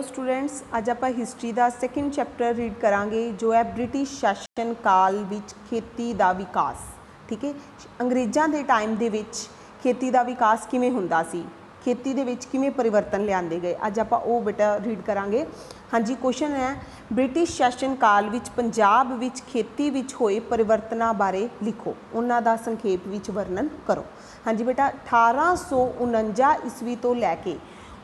Students, अज आप history का second chapter read करांगे जो है ब्रिटिश शासन काल विच खेती का विकास। ठीक है, अंग्रेज़ों के टाइम दे विच खेती का विकास किवें हुंदा सी, खेती दे विच किवें परिवर्तन लिआंदे गए, अज आप वो बेटा रीड करांगे। हाँ जी, क्वेश्चन है ब्रिटिश शासन काल विच पंजाब विच खेती विच होए परिवर्तनों बारे लिखो, उन्हां दा संखेप विच वर्णन करो। हाँ जी बेटा, 1849 ईस्वी तो लैके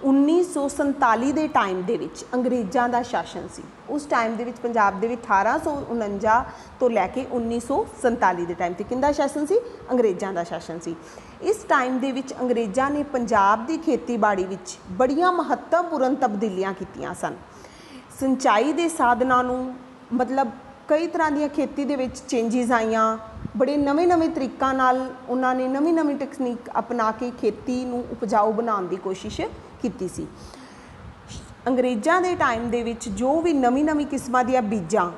1947 के टाइम दे विच अंग्रेज़ों का शासन सी। उस टाइम दे विच पंजाब दे विच 1849 तो लैके 1947 के टाइम ते किंदा शासन सी? अंग्रेज़ों का शासन सी। इस टाइम दे विच अंग्रेज़ों ने पंजाब की खेतीबाड़ी विच बड़ियां महत्वपूर्ण तब्दीलियां कीतियां सन। सिंचाई के साधनों नूं मतलब कई तरह दी खेती दे विच चेंजिज आईयां, बड़े नवे नवे तरीक़ां नाल उन्होंने नवी नवी टैक्नीक अपना के खेती नूं उपजाऊ बनाने की कोशिश कीती सी। अंग्रेज़ों के टाइम दे विच जो भी नवी नवी किस्मां दी बीजां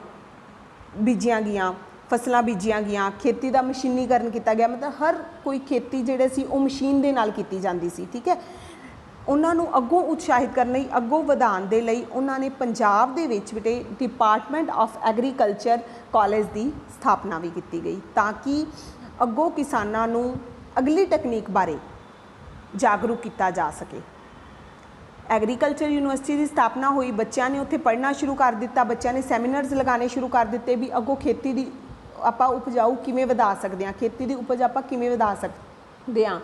बीजियां गईयां, फसलां बीजियां गईयां, खेती का मशीनीकरण किया गया, मतलब हर कोई खेती जिहड़ी सी वो मशीन दे नाल कीती जांदी सी। ठीक है, उन्होंने अगों उत्साहित करने अगों वधाउण दे लई उन्होंने पंजाब दे विच बेटे डिपार्टमेंट ऑफ एग्रीकल्चर कॉलेज की स्थापना भी की गई ताकि अगों किसानां नूं अगली टैक्नीक बारे जागरूक किया जा सके। एग्रीकल्चर यूनिवर्सिटी की स्थापना हुई, बच्चों ने उत्थे पढ़ना शुरू कर दिता, बच्चों ने सैमीनार्स लगाने शुरू कर दिते भी अगों खेती की आपां उपजाऊ किवें वधा सकते हैं, खेती की उपज आपां किवें वधा सकते हैं,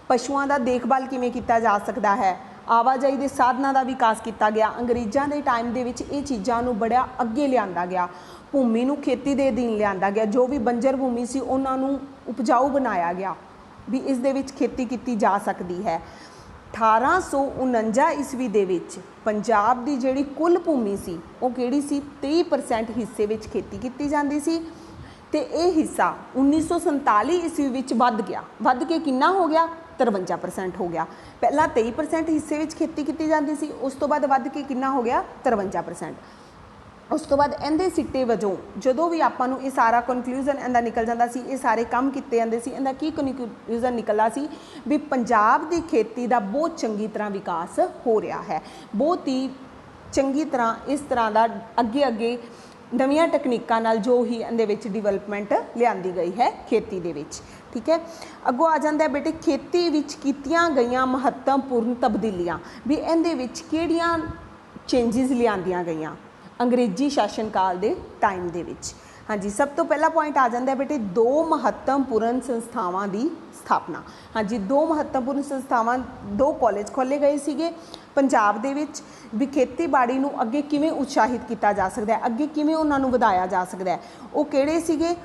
पशुओं का देखभाल किवें किया जा सकता है, आवाजाई के साधनों का विकास किया गया। अंग्रेज़ों के टाइम दे विच ये चीज़ों नूं बड़ा अगे लिआंदा गया, भूमि नूं खेती दे अधीन लिआंदा गया, जो भी बंजर भूमि सी उन्हां नूं उपजाऊ बनाया गया भी इस दे विच खेती की जा सकती है। 1849 ईस्वी दे विच पंजाब की जिहड़ी कुल भूमि सी वो किहड़ी सी 30% हिस्से विच खेती की जाती सी ते ये हिस्सा 1947 ईस्वी विच वध गया, वध के कितना हो गया? 53% हो गया। पहला 23% हिस्से विच खेती की जाती सी, उस तो बाद वध के कितना हो गया? 53%। उस तो बाद इहदे सिट्टे वजों जदों भी आपां नूं ये सारा कनक्लूजन इहदा निकल जाता सी, ये सारे काम किए जाते सी, इहदा की कनक्लूजन निकला सी भी पंजाब की खेती का बहुत चंगी तरह विकास हो रहा है, बहुत ही चंगी तरह इस तरह का अगे अगे नवीं टैक्नीकां नाल जो ही इहदे विच डिवेलपमेंट लिआंदी गई है खेती दे विच। ठीक है, अगों आ जांदा है बेटे खेती विच कीतियां गईयां महत्वपूर्ण तब्दीलियां भी इहदे विच किहड़ियां चेंजिज लिआंदियां गईयां अंग्रेजी शासन काल के टाइम दे विच। हाँ जी, सब तो पहला पॉइंट आ जाता है बेटे 2 महत्वपूर्ण संस्थावां की स्थापना। हाँ जी, 2 महत्वपूर्ण संस्थावां, 2 कॉलेज खोले गए सीगे पंजाब दे विच भी खेतीबाड़ी नूं अगे किवें उत्साहित किया जा सकता है, अगे किवें उन्हां नूं वधाया जा सकता है। वो किहड़े सीगे?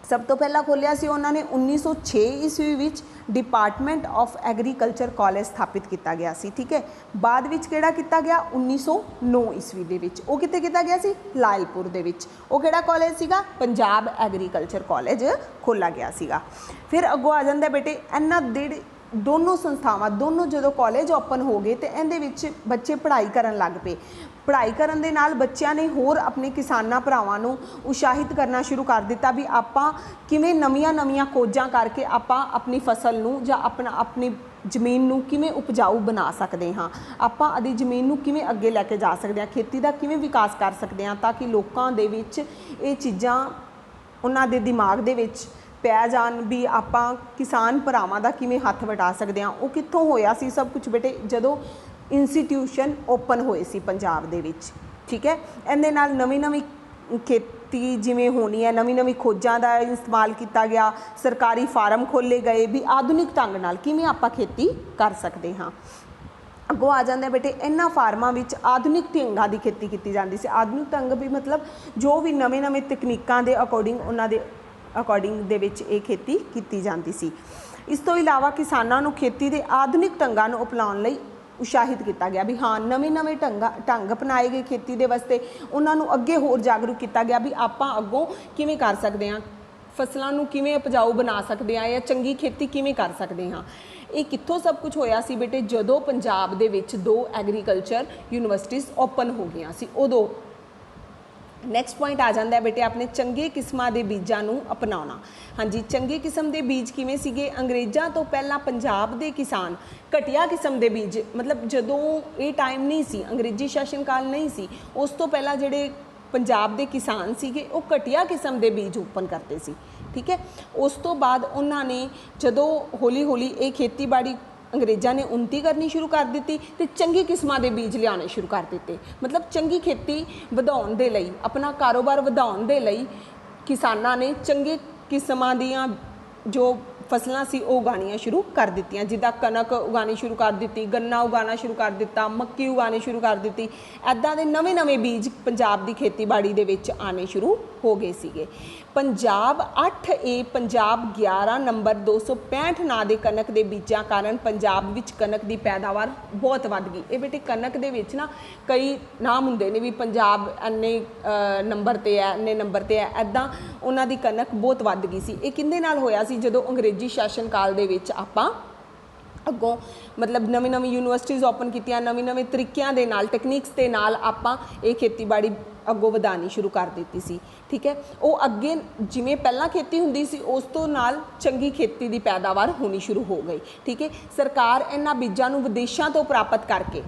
सब तो पहला खोलिया सी उन्होंने 1906 ईस्वी which department of agriculture college स्थापित किया गया सी। ठीक है, बाद विच किहड़ा किया गया? 1909 ईस्वी दे विच वो कित्थे किया गया सी? लायलपुर दे विच। वो किहड़ा कॉलेज सीगा? पंजाब एग्रीकल्चर कॉलेज खोला गया सीगा। फिर अगों आ जांदा बेटे इन्हां दे दोनों संस्थावां दोनों जो कॉलेज ओपन हो गए तो इहदे विच बच्चे पढ़ाई करन लग पे, पढ़ाई करन दे नाल बच्चों ने होर अपने किसानां भरावां नूं उत्साहित करना शुरू कर दिता भी आपां किवें नवीआं नवीआं खोजां करके आपां अपनी फसल नूं जां अपनी जमीन नूं किवें उपजाऊ बना सकते हाँ, आपां आदी जमीन नूं किवें अगे लैके जा सकते हैं, खेती दा किवें विकास कर सकते हैं ताकि लोकां दे विच ये चीज़ां उन्हां दे दिमाग दे विच पै जान भी आपां किसान भरावां दा किवें हत्थ वटा सकते हैं। वो कित्थों होया सी सब कुछ बेटे? जदों इंस्टीट्यूशन ओपन होए सी पंजाब दे विच। ठीक है, इहदे नाल नवीं नवीं खेती जिवें होनी है, नवीं नवीं खोजां दा इस्तेमाल किया गया, सरकारी फार्म खोले गए भी आधुनिक ढंग नाल किवें आपां खेती कर सकते हाँ। अगों आ जाता है बेटे इन्हां फार्मां विच आधुनिक ढंगां की खेती की जाती सी। आधुनिक ढंग भी मतलब जो भी नवे नवे तकनीकां दे अकॉर्डिंग उन्हां दे अकॉर्डिंग दे विच ये खेती की जाती सी। इस तो इलावा किसानां नूं खेती के आधुनिक ढंगां नूं अपनाउण लई उत्साहित किया गया भी हाँ नवे नवे ढंग अपनाए गए खेती के वास्ते, उन्होंने अगे होर जागरूक किया गया भी आपां अगों किवें कर सकते हैं, फसलों नूं किवें उपजाऊ बना सकते हैं या चंगी खेती किवें कर सकते हाँ। ये कित्थों सब कुछ होया सी बेटे? जदों पंजाब दे विच 2 एग्रीकल्चर यूनिवर्सिटीज़ ओपन हो गई सी, उदों ਨੈਕਸਟ ਪੁਆਇੰਟ ਆ ਜਾਂਦਾ ਹੈ ਬੇਟੇ ਆਪਣੇ ਚੰਗੇ ਕਿਸਮਾਂ ਦੇ ਬੀਜਾਂ ਨੂੰ ਅਪਣਾਉਣਾ। ਹਾਂਜੀ, ਚੰਗੇ ਕਿਸਮ ਦੇ ਬੀਜ ਕਿਵੇਂ ਸੀਗੇ? ਅੰਗਰੇਜ਼ਾਂ ਤੋਂ ਪਹਿਲਾਂ ਪੰਜਾਬ ਦੇ ਕਿਸਾਨ ਘਟੀਆ ਕਿਸਮ ਦੇ ਬੀਜ, ਮਤਲਬ ਜਦੋਂ ਇਹ ਟਾਈਮ ਨਹੀਂ ਸੀ, ਅੰਗਰੇਜ਼ੀ ਸ਼ਾਸਨ ਕਾਲ ਨਹੀਂ ਸੀ, ਉਸ ਤੋਂ ਪਹਿਲਾਂ ਜਿਹੜੇ ਪੰਜਾਬ ਦੇ ਕਿਸਾਨ ਸੀਗੇ ਉਹ ਘਟੀਆ ਕਿਸਮ ਦੇ ਬੀਜ ਉਤਪੰਨ ਕਰਦੇ ਸੀ। ਠੀਕ ਹੈ, ਉਸ ਤੋਂ ਬਾਅਦ ਉਹਨਾਂ ਨੇ ਜਦੋਂ ਹੌਲੀ ਹੌਲੀ ਇਹ ਖੇਤੀਬਾੜੀ ਅੰਗਰੇਜ਼ਾਂ ਨੇ ਉન્નਤੀ ਕਰਨੀ ਸ਼ੁਰੂ ਕਰ ਦਿੱਤੀ ਤੇ ਚੰਗੀ ਕਿਸਮਾਂ ਦੇ ਬੀਜ ਲਿਆਉਣੇ ਸ਼ੁਰੂ ਕਰ ਦਿੱਤੇ। ਮਤਲਬ ਚੰਗੀ ਖੇਤੀ ਵਧਾਉਣ ਦੇ ਲਈ, ਆਪਣਾ ਕਾਰੋਬਾਰ ਵਧਾਉਣ ਦੇ ਲਈ ਕਿਸਾਨਾਂ ਨੇ ਚੰਗੇ ਕਿਸਮਾਂ ਦੀਆਂ ਜੋ ਫਸਲਾਂ ਸੀ ਉਹ ਉਗਾਉਣੀਆਂ ਸ਼ੁਰੂ ਕਰ ਦਿੱਤੀਆਂ। ਜਿੱਦਾਂ ਕਣਕ ਉਗਾਉਣੀ ਸ਼ੁਰੂ ਕਰ ਦਿੱਤੀ, ਗੰਨਾ ਉਗਾਉਣਾ ਸ਼ੁਰੂ ਕਰ ਦਿੱਤਾ, ਮੱਕੀ ਉਗਾਉਣੀ ਸ਼ੁਰੂ ਕਰ ਦਿੱਤੀ। ਇੱਦਾਂ ਦੇ ਨਵੇਂ ਬੀਜ ਪੰਜਾਬ ਦੀ ਖੇਤੀਬਾੜੀ ਦੇ ਵਿੱਚ ਆਉਣੇ ਸ਼ੁਰੂ ਹੋ ਗਏ ਸੀਗੇ। ਪੰਜਾਬ 8A ਪੰਜਾਬ 11 ਨੰਬਰ 265 ਨਾਂ ਦੇ ਕਣਕ ਦੇ ਬੀਜਾਂ ਕਾਰਨ ਪੰਜਾਬ ਵਿੱਚ ਕਣਕ ਦੀ ਪੈਦਾਵਾਰ ਬਹੁਤ ਵੱਧ ਗਈ। ਇਹ ਬੇਟੇ ਕਣਕ ਦੇ ਵਿੱਚ ਨਾ ਕਈ ਨਾਮ ਹੁੰਦੇ ਨੇ ਵੀ ਪੰਜਾਬ ਇੰਨੇ ਨੰਬਰ 'ਤੇ ਹੈ, ਇੰਨੇ ਨੰਬਰ 'ਤੇ ਹੈ, ਇੱਦਾਂ ਉਹਨਾਂ ਦੀ ਕਣਕ ਬਹੁਤ ਵੱਧ ਗਈ ਸੀ। ਇਹ ਕਿਹਦੇ ਨਾਲ ਹੋਇਆ ਸੀ? ਜਦੋਂ ਅੰਗਰੇਜ਼ੀ ਸ਼ਾਸਨ ਕਾਲ ਦੇ ਵਿੱਚ ਆਪਾਂ ਅੱਗੋਂ ਮਤਲਬ ਨਵੀਂ ਯੂਨੀਵਰਸਿਟੀਜ਼ ਓਪਨ ਕੀਤੀਆਂ, ਨਵੇਂ ਤਰੀਕਿਆਂ ਦੇ ਨਾਲ, ਟੈਕਨੀਕਸ ਦੇ ਨਾਲ ਆਪਾਂ ਇਹ ਖੇਤੀਬਾੜੀ ਅੱਗੋਂ ਵਧਾਉਣੀ ਸ਼ੁਰੂ ਕਰ ਦਿੱਤੀ ਸੀ। ਠੀਕ ਹੈ, ਉਹ ਅੱਗੇ ਜਿਵੇਂ ਪਹਿਲਾਂ ਖੇਤੀ ਹੁੰਦੀ ਸੀ ਉਸ ਤੋਂ ਨਾਲ ਚੰਗੀ ਖੇਤੀ ਦੀ ਪੈਦਾਵਾਰ ਹੋਣੀ ਸ਼ੁਰੂ ਹੋ ਗਈ। ਠੀਕ ਹੈ, ਸਰਕਾਰ ਇਹਨਾਂ ਬੀਜਾਂ ਨੂੰ ਵਿਦੇਸ਼ਾਂ ਤੋਂ ਪ੍ਰਾਪਤ ਕਰਕੇ,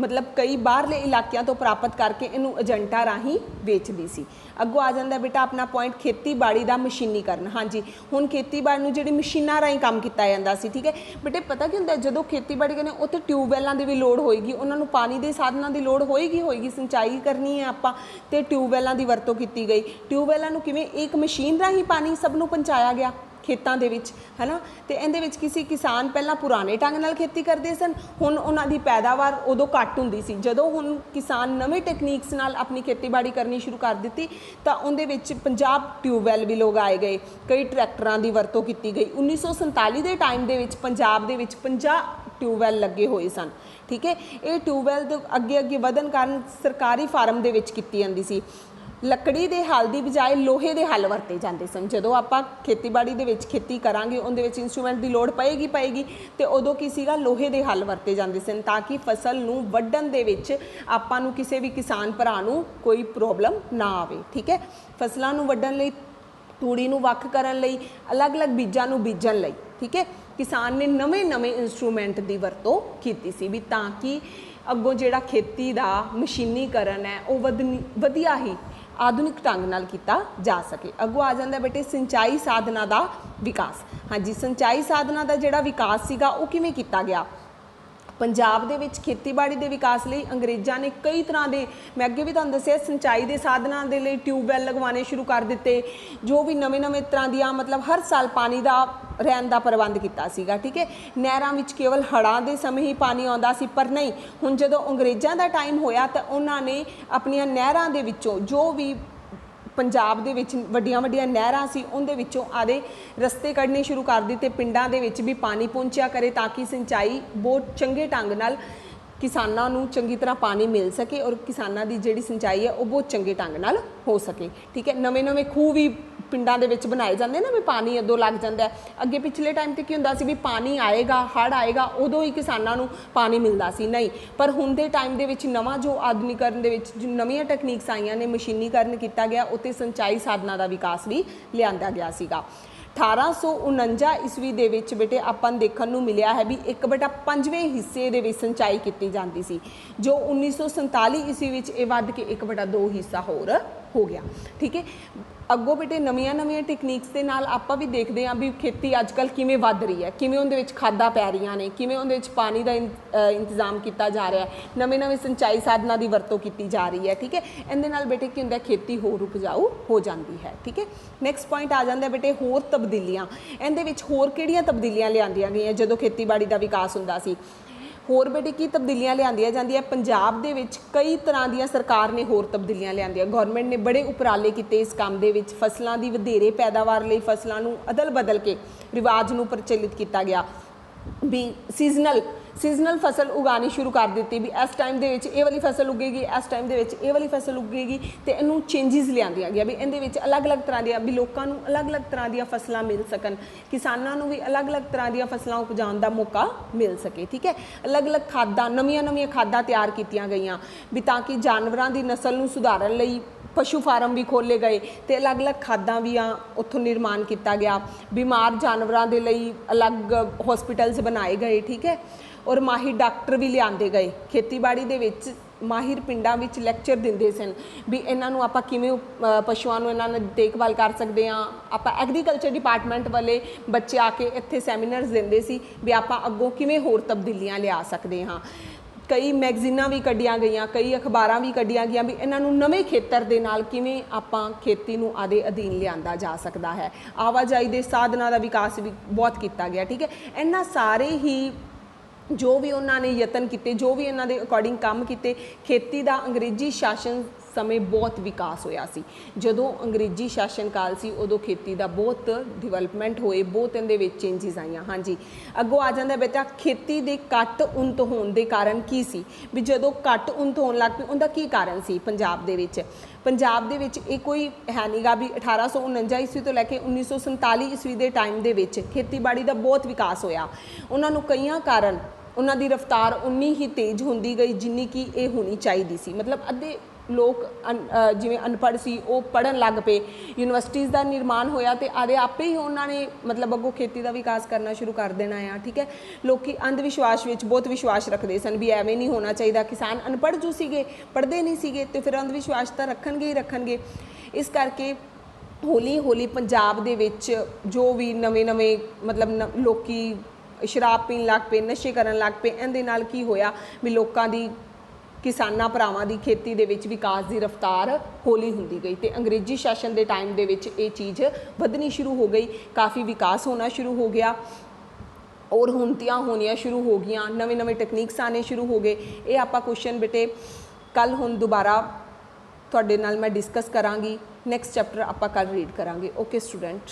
ਮਤਲਬ ਕਈ ਬਾਹਰਲੇ ਇਲਾਕਿਆਂ ਤੋਂ ਪ੍ਰਾਪਤ ਕਰਕੇ ਇਹਨੂੰ ਏਜੰਟਾਂ ਰਾਹੀਂ ਵੇਚਦੀ ਸੀ। ਅੱਗੋਂ ਆ ਜਾਂਦਾ ਬੇਟਾ ਆਪਣਾ ਪੁਆਇੰਟ ਖੇਤੀਬਾੜੀ ਦਾ ਮਸ਼ੀਨੀਕਰਨ। ਹਾਂਜੀ, ਹੁਣ ਖੇਤੀਬਾੜੀ ਨੂੰ ਜਿਹੜੀ ਮਸ਼ੀਨਾਂ ਰਾਹੀਂ ਕੰਮ ਕੀਤਾ ਜਾਂਦਾ ਸੀ। ਠੀਕ ਹੈ ਬੇਟੇ, ਪਤਾ ਕੀ ਹੁੰਦਾ ਜਦੋਂ ਖੇਤੀਬਾੜੀ ਕਰਨੀ ਉੱਥੇ ਟਿਊਬਵੈੱਲਾਂ ਦੀ ਵੀ ਲੋੜ ਹੋਏਗੀ, ਉਹਨਾਂ ਨੂੰ ਪਾਣੀ ਦੇ ਸਾਧਨਾਂ ਦੀ ਲੋੜ ਹੋਏਗੀ, ਸਿੰਚਾਈ ਕਰਨੀ ਹੈ ਆਪਾਂ, ਤੇ ਟਿਊਬਵੈੱਲਾਂ ਦੀ ਵਰਤੋਂ ਕੀਤੀ ਗਈ। ਟਿਊਬਵੈੱਲਾਂ ਨੂੰ ਕਿਵੇਂ? ਇੱਕ ਮਸ਼ੀਨ ਰਾਹੀਂ ਪਾਣੀ ਸਭ ਨੂੰ ਪਹੁੰਚਾਇਆ ਗਿਆ ਖੇਤਾਂ ਦੇ ਵਿੱਚ, ਹੈ ਨਾ। ਤੇ ਇਹਦੇ ਵਿੱਚ ਕਿਸੇ ਕਿਸਾਨ ਪਹਿਲਾਂ ਪੁਰਾਣੇ ਢੰਗ ਨਾਲ ਖੇਤੀ ਕਰਦੇ ਸਨ, ਹੁਣ ਉਹਨਾਂ ਦੀ ਪੈਦਾਵਾਰ ਉਦੋਂ ਘੱਟ ਹੁੰਦੀ ਸੀ। ਜਦੋਂ ਹੁਣ ਕਿਸਾਨ ਨਵੇਂ ਟੈਕਨੀਕਸ ਨਾਲ ਆਪਣੀ ਖੇਤੀਬਾੜੀ ਕਰਨੀ ਸ਼ੁਰੂ ਕਰ ਦਿੱਤੀ ਤਾਂ ਉਹਦੇ ਵਿੱਚ 50 ਟਿਊਬਵੈੱਲ ਵੀ ਲਗਾਏ ਗਏ, ਕਈ ਟਰੈਕਟਰਾਂ ਦੀ ਵਰਤੋਂ ਕੀਤੀ ਗਈ। 1947 ਦੇ ਟਾਈਮ ਦੇ ਵਿੱਚ ਪੰਜਾਬ ਦੇ ਵਿੱਚ 50 ਟਿਊਬਵੈੱਲ ਲੱਗੇ ਹੋਏ ਸਨ। ਠੀਕ ਹੈ, ਇਹ ਟਿਊਬਵੈੱਲ ਦੇ ਅੱਗੇ ਵਧਣ ਕਾਰਨ ਸਰਕਾਰੀ ਫਾਰਮ ਦੇ ਵਿੱਚ ਕੀਤੀ ਜਾਂਦੀ ਸੀ। ਲੱਕੜੀ ਦੇ ਹਲ ਦੀ ਬਜਾਏ ਲੋਹੇ ਦੇ ਹਲ ਵਰਤੇ ਜਾਂਦੇ ਸਨ। ਜਦੋਂ ਆਪਾਂ ਖੇਤੀਬਾੜੀ ਦੇ ਵਿੱਚ ਖੇਤੀ ਕਰਾਂਗੇ ਉਹਦੇ ਵਿੱਚ ਇੰਸਟਰੂਮੈਂਟ ਦੀ ਲੋੜ ਪਏਗੀ ਤੇ ਉਦੋਂ ਕੀ ਸੀਗਾ? ਲੋਹੇ ਦੇ ਹਲ ਵਰਤੇ ਜਾਂਦੇ ਸਨ ਤਾਂ ਕਿ ਫਸਲ ਨੂੰ ਵੱਢਣ ਦੇ ਵਿੱਚ ਆਪਾਂ ਨੂੰ ਕਿਸੇ ਵੀ ਕਿਸਾਨ ਭਰਾ ਨੂੰ ਕੋਈ ਪ੍ਰੋਬਲਮ ਨਾ ਆਵੇ। ਠੀਕ ਹੈ, ਫਸਲਾਂ ਨੂੰ ਵੱਢਣ ਲਈ, ਤੂੜੀ ਨੂੰ ਵੱਖ ਕਰਨ ਲਈ, ਅਲੱਗ-ਅਲੱਗ ਬੀਜਾਂ ਨੂੰ ਬੀਜਣ ਲਈ, ਠੀਕ ਹੈ, ਕਿਸਾਨ ਨੇ ਨਵੇਂ ਇੰਸਟਰੂਮੈਂਟ ਦੀ ਵਰਤੋਂ ਕੀਤੀ ਸੀ ਵੀ ਤਾਂ ਕਿ ਅੱਗੋਂ ਜਿਹੜਾ ਖੇਤੀ ਦਾ ਮਸ਼ੀਨੀਕਰਨ ਹੈ ਉਹ ਵਧੀਆ ਹੀ ਆਧੁਨਿਕ ਢੰਗ ਨਾਲ ਕੀਤਾ ਜਾ ਸਕੇ। ਅੱਗੋਂ ਆ ਜਾਂਦਾ ਬੇਟੇ ਸਿੰਚਾਈ ਸਾਧਨਾਂ ਦਾ ਵਿਕਾਸ। ਹਾਂਜੀ, ਸਿੰਚਾਈ ਸਾਧਨਾਂ ਦਾ ਜਿਹੜਾ ਵਿਕਾਸ ਸੀਗਾ ਉਹ ਕਿਵੇਂ ਕੀਤਾ ਗਿਆ? ਪੰਜਾਬ ਦੇ ਵਿੱਚ ਖੇਤੀਬਾੜੀ ਦੇ ਵਿਕਾਸ ਲਈ ਅੰਗਰੇਜ਼ਾਂ ਨੇ ਕਈ ਤਰ੍ਹਾਂ ਦੇ, ਮੈਂ ਅੱਗੇ ਵੀ ਤੁਹਾਨੂੰ ਦੱਸਿਆ, ਸਿੰਚਾਈ ਦੇ ਸਾਧਨਾਂ ਦੇ ਲਈ ਟਿਊਬਵੈੱਲ ਲਗਵਾਉਣੇ ਸ਼ੁਰੂ ਕਰ ਦਿੱਤੇ। ਜੋ ਵੀ ਨਵੇਂ ਤਰ੍ਹਾਂ ਦੀਆਂ, ਮਤਲਬ ਹਰ ਸਾਲ ਪਾਣੀ ਦਾ ਰਹਿਣ ਦਾ ਪ੍ਰਬੰਧ ਕੀਤਾ ਸੀਗਾ। ਠੀਕ ਹੈ, ਨਹਿਰਾਂ ਵਿੱਚ ਕੇਵਲ ਹੜ੍ਹਾਂ ਦੇ ਸਮੇਂ ਹੀ ਪਾਣੀ ਆਉਂਦਾ ਸੀ, ਪਰ ਨਹੀਂ, ਹੁਣ ਜਦੋਂ ਅੰਗਰੇਜ਼ਾਂ ਦਾ ਟਾਈਮ ਹੋਇਆ ਤਾਂ ਉਹਨਾਂ ਨੇ ਆਪਣੀਆਂ ਨਹਿਰਾਂ ਦੇ ਵਿੱਚੋਂ ਜੋ ਵੀ ਪੰਜਾਬ ਦੇ ਵਿੱਚ ਵੱਡੀਆਂ ਨਹਿਰਾਂ ਸੀ ਉਹਦੇ ਵਿੱਚੋਂ ਆਦੇ ਰਸਤੇ ਕੱਢਣੇ ਸ਼ੁਰੂ ਕਰ ਦਿੱਤੇ। ਪਿੰਡਾਂ ਦੇ ਵਿੱਚ ਵੀ ਪਾਣੀ ਪਹੁੰਚਿਆ ਕਰੇ ਤਾਂ ਕਿ ਸਿੰਚਾਈ ਬਹੁਤ ਚੰਗੇ ਢੰਗ ਨਾਲ ਕਿਸਾਨਾਂ ਨੂੰ ਚੰਗੀ ਤਰ੍ਹਾਂ ਪਾਣੀ ਮਿਲ ਸਕੇ ਔਰ ਕਿਸਾਨਾਂ ਦੀ ਜਿਹੜੀ ਸਿੰਚਾਈ ਹੈ ਉਹ ਬਹੁਤ ਚੰਗੇ ਢੰਗ ਨਾਲ ਹੋ ਸਕੇ। ਠੀਕ ਹੈ, ਨਵੇਂ ਖੂਹ ਵੀ ਪਿੰਡਾਂ ਦੇ ਵਿੱਚ ਬਣਾਏ ਜਾਂਦੇ ਨਾ ਵੀ ਪਾਣੀ ਅੱਧੋ ਲੱਗ ਜਾਂਦਾ। ਅੱਗੇ ਪਿਛਲੇ ਟਾਈਮ ਤੇ ਕੀ ਹੁੰਦਾ ਸੀ ਵੀ ਪਾਣੀ ਆਏਗਾ, ਹੜ੍ਹ ਆਏਗਾ, ਉਦੋਂ ਹੀ ਕਿਸਾਨਾਂ ਨੂੰ ਪਾਣੀ ਮਿਲਦਾ ਸੀ, ਨਹੀਂ। ਪਰ ਹੁਣ ਦੇ ਟਾਈਮ ਦੇ ਵਿੱਚ ਨਵਾਂ ਜੋ ਆਧੁਨਿਕਰਨ ਦੇ ਵਿੱਚ ਜੋ ਨਵੀਆਂ ਟੈਕਨੀਕਸ ਆਈਆਂ ਨੇ, ਮਸ਼ੀਨੀਕਰਨ ਕੀਤਾ ਗਿਆ, ਉੱਤੇ ਸਿੰਚਾਈ ਸਾਧਨਾਂ ਦਾ ਵਿਕਾਸ ਵੀ ਲਿਆਂਦਾ ਗਿਆ ਸੀਗਾ। 1849 ਈਸਵੀ ਦੇ ਵਿੱਚ ਬੇਟੇ ਆਪਾਂ ਨੂੰ ਦੇਖਣ ਨੂੰ ਮਿਲਿਆ ਹੈ ਵੀ 1/5ਵੇਂ ਹਿੱਸੇ ਦੇ ਵਿੱਚ ਸਿੰਚਾਈ ਕੀਤੀ ਜਾਂਦੀ ਸੀ, ਜੋ 1947 ਈਸਵੀ ਵਿੱਚ ਇਹ ਵੱਧ ਕੇ 1/2 ਹਿੱਸਾ ਹੋਰ ਹੋ ਗਿਆ। ਠੀਕ ਹੈ, ਅੱਗੋਂ ਬੇਟੇ ਨਵੀਆਂ ਟੈਕਨੀਕਸ ਦੇ ਨਾਲ ਆਪਾਂ ਵੀ ਦੇਖਦੇ ਹਾਂ ਵੀ ਖੇਤੀ ਅੱਜ ਕੱਲ੍ਹ ਕਿਵੇਂ ਵੱਧ ਰਹੀ ਹੈ, ਕਿਵੇਂ ਉਹਦੇ ਵਿੱਚ ਖਾਦਾਂ ਪੈ ਰਹੀਆਂ ਨੇ, ਕਿਵੇਂ ਉਹਦੇ ਵਿੱਚ ਪਾਣੀ ਦਾ ਇੰਤਜ਼ਾਮ ਕੀਤਾ ਜਾ ਰਿਹਾ ਹੈ, ਨਵੇਂ ਸਿੰਚਾਈ ਸਾਧਨਾਂ ਦੀ ਵਰਤੋਂ ਕੀਤੀ ਜਾ ਰਹੀ ਹੈ। ਠੀਕ ਹੈ, ਇਹਦੇ ਨਾਲ ਬੇਟੇ ਕੀ ਹੁੰਦਾ, ਖੇਤੀ ਹੋਰ ਉਪਜਾਊ ਹੋ ਜਾਂਦੀ ਹੈ। ਠੀਕ ਹੈ, ਨੈਕਸਟ ਪੁਆਇੰਟ ਆ ਜਾਂਦਾ ਬੇਟੇ ਹੋਰ ਤਬਦੀਲੀਆਂ। ਇਹਦੇ ਵਿੱਚ ਹੋਰ ਕਿਹੜੀਆਂ ਤਬਦੀਲੀਆਂ ਲਿਆਂਦੀਆਂ ਗਈਆਂ ਜਦੋਂ ਖੇਤੀਬਾੜੀ ਦਾ ਵਿਕਾਸ ਹੁੰਦਾ ਸੀ? ਹੋਰ ਬੇਟੇ ਕੀ ਤਬਦੀਲੀਆਂ ਲਿਆਂਦੀਆਂ ਜਾਂਦੀਆਂ? ਪੰਜਾਬ ਦੇ ਵਿੱਚ ਕਈ ਤਰ੍ਹਾਂ ਦੀਆਂ ਸਰਕਾਰ ਨੇ ਹੋਰ ਤਬਦੀਲੀਆਂ ਲਿਆਂਦੀਆਂ। ਗਵਰਨਮੈਂਟ ਨੇ ਬੜੇ ਉਪਰਾਲੇ ਕੀਤੇ ਇਸ ਕੰਮ ਦੇ ਵਿੱਚ। ਫਸਲਾਂ ਦੀ ਵਧੇਰੇ ਪੈਦਾਵਾਰ ਲਈ ਫਸਲਾਂ ਨੂੰ ਅਦਲ ਬਦਲ ਕੇ ਰਿਵਾਜ ਨੂੰ ਪ੍ਰਚਲਿਤ ਕੀਤਾ ਗਿਆ ਵੀ ਸੀਜ਼ਨਲ ਫਸਲ ਉਗਾਉਣੀ ਸ਼ੁਰੂ ਕਰ ਦਿੱਤੀ ਵੀ ਇਸ ਟਾਈਮ ਦੇ ਵਿੱਚ ਇਹ ਵਾਲੀ ਫਸਲ ਉੱਗੇਗੀ, ਇਸ ਟਾਈਮ ਦੇ ਵਿੱਚ ਇਹ ਵਾਲੀ ਫਸਲ ਉੱਗੇਗੀ, ਤੇ ਇਹਨੂੰ ਚੇਂਜਿਸ ਲਿਆਂਦੀਆਂ ਗਿਆ ਵੀ ਇਹਦੇ ਵਿੱਚ ਅਲੱਗ-ਅਲੱਗ ਤਰ੍ਹਾਂ ਦੀਆਂ, ਵੀ ਲੋਕਾਂ ਨੂੰ ਅਲੱਗ-ਅਲੱਗ ਤਰ੍ਹਾਂ ਦੀਆਂ ਫਸਲਾਂ ਮਿਲ ਸਕਣ, ਕਿਸਾਨਾਂ ਨੂੰ ਵੀ ਅਲੱਗ-ਅਲੱਗ ਤਰ੍ਹਾਂ ਦੀਆਂ ਫਸਲਾਂ ਉਪਜਾਉਣ ਦਾ ਮੌਕਾ ਮਿਲ ਸਕੇ। ਠੀਕ ਹੈ, ਅਲੱਗ-ਅਲੱਗ ਖਾਦਾਂ, ਨਵੀਆਂ ਖਾਦਾਂ ਤਿਆਰ ਕੀਤੀਆਂ ਗਈਆਂ ਵੀ ਤਾਂ ਕਿ ਜਾਨਵਰਾਂ ਦੀ ਨਸਲ ਨੂੰ ਸੁਧਾਰਨ ਲਈ ਪਸ਼ੂ ਫਾਰਮ ਵੀ ਖੋਲ੍ਹੇ ਗਏ ਅਤੇ ਅਲੱਗ-ਅਲੱਗ ਖਾਦਾਂ ਵੀ ਉੱਥੋਂ ਨਿਰਮਾਣ ਕੀਤਾ ਗਿਆ। ਬਿਮਾਰ ਜਾਨਵਰਾਂ ਦੇ ਲਈ ਅਲੱਗ ਹੌਸਪੀਟਲਸ ਬਣਾਏ ਗਏ, ਠੀਕ ਹੈ। ਔਰ ਮਾਹਿਰ ਡਾਕਟਰ ਵੀ ਲਿਆਂਦੇ ਗਏ। ਖੇਤੀਬਾੜੀ ਦੇ ਵਿੱਚ ਮਾਹਿਰ ਪਿੰਡਾਂ ਵਿੱਚ ਲੈਕਚਰ ਦਿੰਦੇ ਸਨ ਵੀ ਇਹਨਾਂ ਨੂੰ ਆਪਾਂ ਕਿਵੇਂ ਪਸ਼ੂਆਂ ਨੂੰ ਇਹਨਾਂ ਦੀ ਦੇਖਭਾਲ ਕਰ ਸਕਦੇ ਹਾਂ। ਆਪਾਂ ਐਗਰੀਕਲਚਰ ਡਿਪਾਰਟਮੈਂਟ ਵਾਲੇ ਬੱਚੇ ਆ ਕੇ ਇੱਥੇ ਸੈਮੀਨਾਰਸ ਦਿੰਦੇ ਸੀ ਵੀ ਆਪਾਂ ਅੱਗੋਂ ਕਿਵੇਂ ਹੋਰ ਤਬਦੀਲੀਆਂ ਲਿਆ ਸਕਦੇ ਹਾਂ। ਕਈ ਮੈਗਜ਼ੀਨਾਂ ਵੀ ਕੱਢੀਆਂ ਗਈਆਂ, ਕਈ ਅਖਬਾਰਾਂ ਵੀ ਕੱਢੀਆਂ ਗਈਆਂ ਵੀ ਇਹਨਾਂ ਨੂੰ ਨਵੇਂ ਖੇਤਰ ਦੇ ਨਾਲ ਕਿਵੇਂ ਆਪਾਂ ਖੇਤੀ ਨੂੰ ਆਦੇ ਅਧੀਨ ਲਿਆਂਦਾ ਜਾ ਸਕਦਾ ਹੈ। ਆਵਾਜਾਈ ਦੇ ਸਾਧਨਾਂ ਦਾ ਵਿਕਾਸ ਵੀ ਬਹੁਤ ਕੀਤਾ ਗਿਆ, ਠੀਕ ਹੈ। ਇਹਨਾਂ ਸਾਰੇ ਹੀ ਜੋ ਵੀ ਉਹਨਾਂ ਨੇ ਯਤਨ ਕੀਤੇ, ਜੋ ਵੀ ਇਹਨਾਂ ਦੇ ਅਕੋਰਡਿੰਗ ਕੰਮ ਕੀਤੇ, ਖੇਤੀ ਦਾ ਅੰਗਰੇਜ਼ੀ ਸ਼ਾਸਨ ਸਮੇਂ ਬਹੁਤ ਵਿਕਾਸ ਹੋਇਆ ਸੀ। ਜਦੋਂ ਅੰਗਰੇਜ਼ੀ ਸ਼ਾਸਨ ਕਾਲ ਸੀ ਉਦੋਂ ਖੇਤੀ ਦਾ ਬਹੁਤ ਡਿਵੈਲਪਮੈਂਟ ਹੋਏ, ਬਹੁਤ ਇਹਦੇ ਵਿੱਚ ਚੇਂਜਿਸ ਆਈਆਂ। ਹਾਂਜੀ, ਅੱਗੋਂ ਆ ਜਾਂਦਾ ਬੇਟਾ ਖੇਤੀ ਦੇ ਘੱਟ ਉੱਨਤ ਹੋਣ ਦੇ ਕਾਰਨ ਕੀ ਸੀ, ਵੀ ਜਦੋਂ ਘੱਟ ਉੱਨਤ ਹੋਣ ਲੱਗ ਪਈ ਉਹਦਾ ਕੀ ਕਾਰਨ ਸੀ ਪੰਜਾਬ ਦੇ ਵਿੱਚ। ਪੰਜਾਬ ਦੇ ਵਿੱਚ ਇਹ ਕੋਈ ਹੈ ਨੀਗਾ ਵੀ 1849 ਈਸਵੀ ਤੋਂ ਲੈ ਕੇ 1947 ਈਸਵੀ ਦੇ ਟਾਈਮ ਦੇ ਵਿੱਚ ਖੇਤੀਬਾੜੀ ਦਾ ਬਹੁਤ ਵਿਕਾਸ ਹੋਇਆ। ਉਹਨਾਂ ਨੂੰ ਕਈਆਂ ਕਾਰਨ ਉਹਨਾਂ ਦੀ ਰਫ਼ਤਾਰ ਉਨੀ ਹੀ ਤੇਜ਼ ਹੁੰਦੀ ਗਈ ਜਿੰਨੀ ਕਿ ਇਹ ਹੋਣੀ ਚਾਹੀਦੀ ਸੀ। ਮਤਲਬ ਅੱਧੇ ਲੋਕ ਜਿਵੇਂ ਅਨਪੜ੍ਹ ਸੀ ਉਹ ਪੜ੍ਹਨ ਲੱਗ ਪਏ, ਯੂਨੀਵਰਸਿਟੀਜ਼ ਦਾ ਨਿਰਮਾਣ ਹੋਇਆ ਅਤੇ ਆਦੇ ਆਪੇ ਹੀ ਉਹਨਾਂ ਨੇ ਮਤਲਬ ਅੱਗੋਂ ਖੇਤੀ ਦਾ ਵਿਕਾਸ ਕਰਨਾ ਸ਼ੁਰੂ ਕਰ ਦੇਣਾ ਆ, ਠੀਕ ਹੈ। ਲੋਕੀ ਅੰਧ ਵਿਸ਼ਵਾਸ ਵਿੱਚ ਬਹੁਤ ਵਿਸ਼ਵਾਸ ਰੱਖਦੇ ਸਨ ਵੀ ਐਵੇਂ ਨਹੀਂ ਹੋਣਾ ਚਾਹੀਦਾ। ਕਿਸਾਨ ਅਨਪੜ੍ਹ ਜੋ ਸੀਗੇ, ਪੜ੍ਹਦੇ ਨਹੀਂ ਸੀਗੇ ਅਤੇ ਫਿਰ ਅੰਧ ਵਿਸ਼ਵਾਸ ਤਾਂ ਰੱਖਣਗੇ ਹੀ ਰੱਖਣਗੇ। ਇਸ ਕਰਕੇ ਹੌਲੀ ਹੌਲੀ ਪੰਜਾਬ ਦੇ ਵਿੱਚ ਜੋ ਵੀ ਨਵੇਂ ਮਤਲਬ ਲੋਕੀ ਸ਼ਰਾਬ ਪੀਣ ਲੱਗ ਪਏ, ਨਸ਼ੇ ਕਰਨ ਲੱਗ ਪਏ, ਇਹਦੇ ਨਾਲ ਕੀ ਹੋਇਆ ਵੀ ਲੋਕਾਂ ਦੀ, ਕਿਸਾਨਾਂ ਭਰਾਵਾਂ ਦੀ ਖੇਤੀ ਦੇ ਵਿੱਚ ਵਿਕਾਸ ਦੀ ਰਫ਼ਤਾਰ ਹੌਲੀ ਹੁੰਦੀ ਗਈ ਅਤੇ ਅੰਗਰੇਜ਼ੀ ਸ਼ਾਸਨ ਦੇ ਟਾਈਮ ਦੇ ਵਿੱਚ ਇਹ ਚੀਜ਼ ਵਧਣੀ ਸ਼ੁਰੂ ਹੋ ਗਈ, ਕਾਫੀ ਵਿਕਾਸ ਹੋਣਾ ਸ਼ੁਰੂ ਹੋ ਗਿਆ ਔਰ ਉन्नतियाँ ਹੋਣੀਆਂ ਸ਼ੁਰੂ ਹੋ ਗਈਆਂ, ਨਵੇਂ ਟੈਕਨੀਕਸ ਆਉਣੇ ਸ਼ੁਰੂ ਹੋ ਗਏ। ਇਹ ਆਪਾਂ ਕੁਐਸਚਨ ਬੇਟੇ ਕੱਲ੍ਹ ਹੁਣ ਦੁਬਾਰਾ ਤੁਹਾਡੇ ਨਾਲ ਮੈਂ ਡਿਸਕਸ ਕਰਾਂਗੀ। ਨੈਕਸਟ ਚੈਪਟਰ ਆਪਾਂ ਕੱਲ੍ਹ ਰੀਡ ਕਰਾਂਗੇ। Okay student.